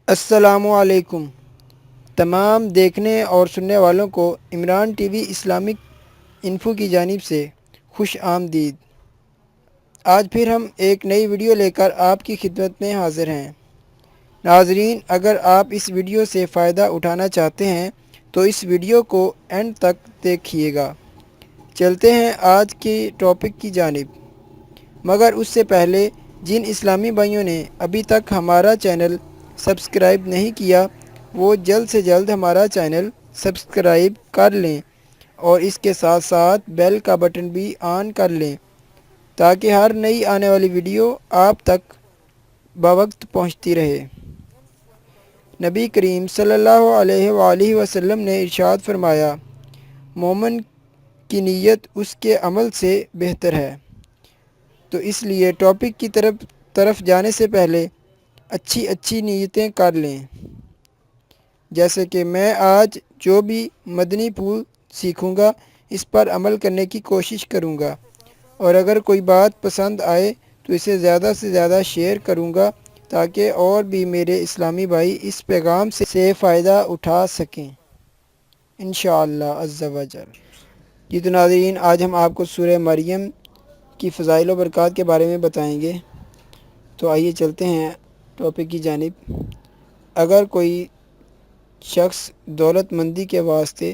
السلام علیکم تمام دیکھنے اور سننے والوں کو Imran T V Islamic info کی جانب سے خوش آمدید۔ آج پھر ہم ایک نئی ویڈیو لے کر آپ کی خدمت میں حاضر ہیں۔ ناظرین، اگر آپ اس ویڈیو سے فائدہ اٹھانا چاہتے ہیں تو اس ویڈیو کو اینڈ تک دیکھیے گا۔ چلتے ہیں آج کے ٹاپک کی جانب، مگر اس سے پہلے جن اسلامی بھائیوں نے ابھی تک ہمارا چینل سبسکرائب نہیں کیا وہ جلد سے جلد ہمارا چینل سبسکرائب کر لیں اور اس کے ساتھ ساتھ بیل کا بٹن بھی آن کر لیں تاکہ ہر نئی آنے والی ویڈیو آپ تک بوقت پہنچتی رہے۔ نبی کریم صلی اللہ علیہ وآلہ وسلم نے ارشاد فرمایا، مومن کی نیت اس کے عمل سے بہتر ہے۔ تو اس لیے ٹاپک کی طرف جانے سے پہلے اچھی نیتیں کر لیں، جیسے کہ میں آج جو بھی مدنی پھول سیکھوں گا اس پر عمل کرنے کی کوشش کروں گا، اور اگر کوئی بات پسند آئے تو اسے زیادہ سے زیادہ شیئر کروں گا تاکہ اور بھی میرے اسلامی بھائی اس پیغام سے فائدہ اٹھا سکیں انشاءاللہ عز و جل۔ جی تو ناظرین، آج ہم آپ کو سورہ مریم کی فضائل و برکات کے بارے میں بتائیں گے۔ تو آئیے چلتے ہیں ٹاپک کی جانب۔ اگر کوئی شخص دولت مندی کے واسطے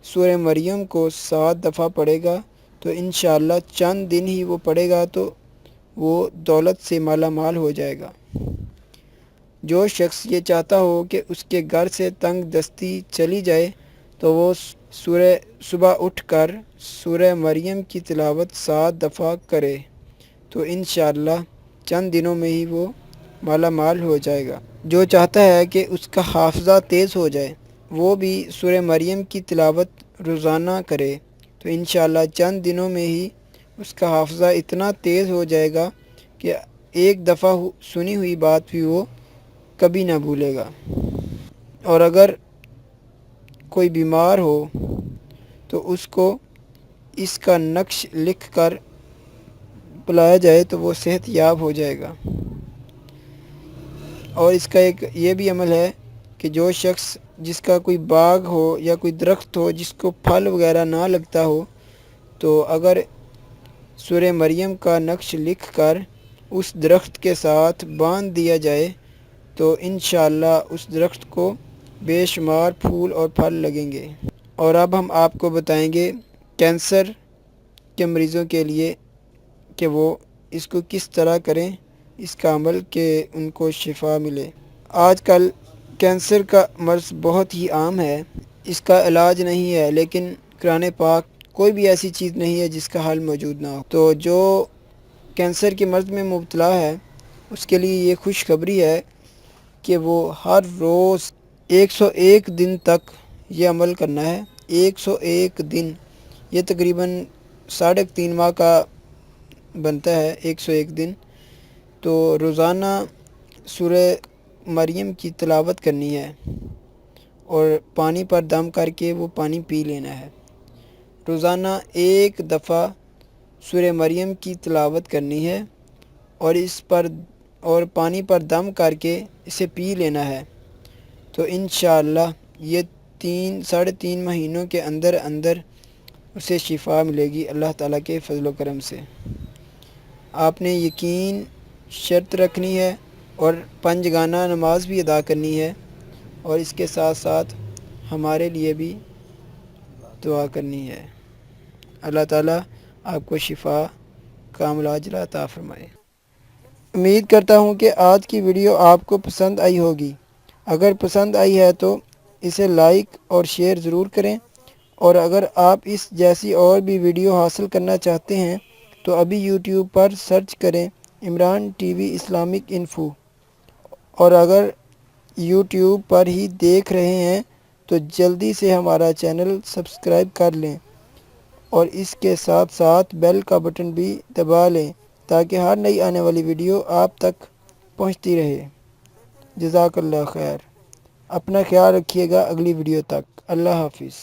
سورہ مریم کو 7 دفعہ پڑھے گا تو انشاءاللہ چند دن ہی وہ پڑھے گا تو وہ دولت سے مالا مال ہو جائے گا۔ جو شخص یہ چاہتا ہو کہ اس کے گھر سے تنگ دستی چلی جائے تو وہ صبح اٹھ کر سورہ مریم کی تلاوت 7 دفعہ کرے تو انشاءاللہ چند دنوں میں ہی وہ مالا مال ہو جائے گا۔ جو چاہتا ہے کہ اس کا حافظہ تیز ہو جائے وہ بھی سورہ مریم کی تلاوت روزانہ کرے تو انشاءاللہ چند دنوں میں ہی اس کا حافظہ اتنا تیز ہو جائے گا کہ ایک دفعہ سنی ہوئی بات بھی وہ کبھی نہ بھولے گا۔ اور اگر کوئی بیمار ہو تو اس کو اس کا نقش لکھ کر پلایا جائے تو وہ صحت یاب ہو جائے گا۔ اور اس کا ایک یہ بھی عمل ہے کہ جو شخص جس کا کوئی باغ ہو یا کوئی درخت ہو جس کو پھل وغیرہ نہ لگتا ہو تو اگر سورہ مریم کا نقش لکھ کر اس درخت کے ساتھ باندھ دیا جائے تو انشاءاللہ اس درخت کو بے شمار پھول اور پھل لگیں گے۔ اور اب ہم آپ کو بتائیں گے کینسر کے مریضوں کے لیے کہ وہ اس کو کس طرح کریں، اس کا عمل کہ ان کو شفا ملے۔ آج کل کینسر کا مرض بہت ہی عام ہے، اس کا علاج نہیں ہے، لیکن قرآن پاک کوئی بھی ایسی چیز نہیں ہے جس کا حل موجود نہ ہو۔ تو جو کینسر کے مرض میں مبتلا ہے اس کے لیے یہ خوشخبری ہے کہ وہ ہر روز 101 دن تک یہ عمل کرنا ہے۔ 101 دن، یہ تقریباً 3.5 ماہ کا بنتا ہے 101 دن۔ تو روزانہ سورہ مریم کی تلاوت کرنی ہے اور پانی پر دم کر کے وہ پانی پی لینا ہے۔ روزانہ 1 دفعہ سورہ مریم کی تلاوت کرنی ہے اور پانی پر دم کر کے اسے پی لینا ہے تو انشاءاللہ یہ 3.5 مہینوں کے اندر اسے شفا ملے گی اللہ تعالیٰ کے فضل و کرم سے۔ آپ نے یقین شرط رکھنی ہے اور 5 گانا نماز بھی ادا کرنی ہے اور اس کے ساتھ ساتھ ہمارے لیے بھی دعا کرنی ہے۔ اللہ تعالیٰ آپ کو شفا کاملہ عاجلہ عطا فرمائے۔ امید کرتا ہوں کہ آج کی ویڈیو آپ کو پسند آئی ہوگی۔ اگر پسند آئی ہے تو اسے لائک اور شیئر ضرور کریں، اور اگر آپ اس جیسی اور بھی ویڈیو حاصل کرنا چاہتے ہیں تو ابھی یوٹیوب پر سرچ کریں Imran T V Islamic info, اور اگر یوٹیوب پر ہی دیکھ رہے ہیں تو جلدی سے ہمارا چینل سبسکرائب کر لیں اور اس کے ساتھ ساتھ بیل کا بٹن بھی دبا لیں تاکہ ہر نئی آنے والی ویڈیو آپ تک پہنچتی رہے۔ جزاک اللہ خیر۔ اپنا خیال رکھیے گا، اگلی ویڈیو تک اللہ حافظ۔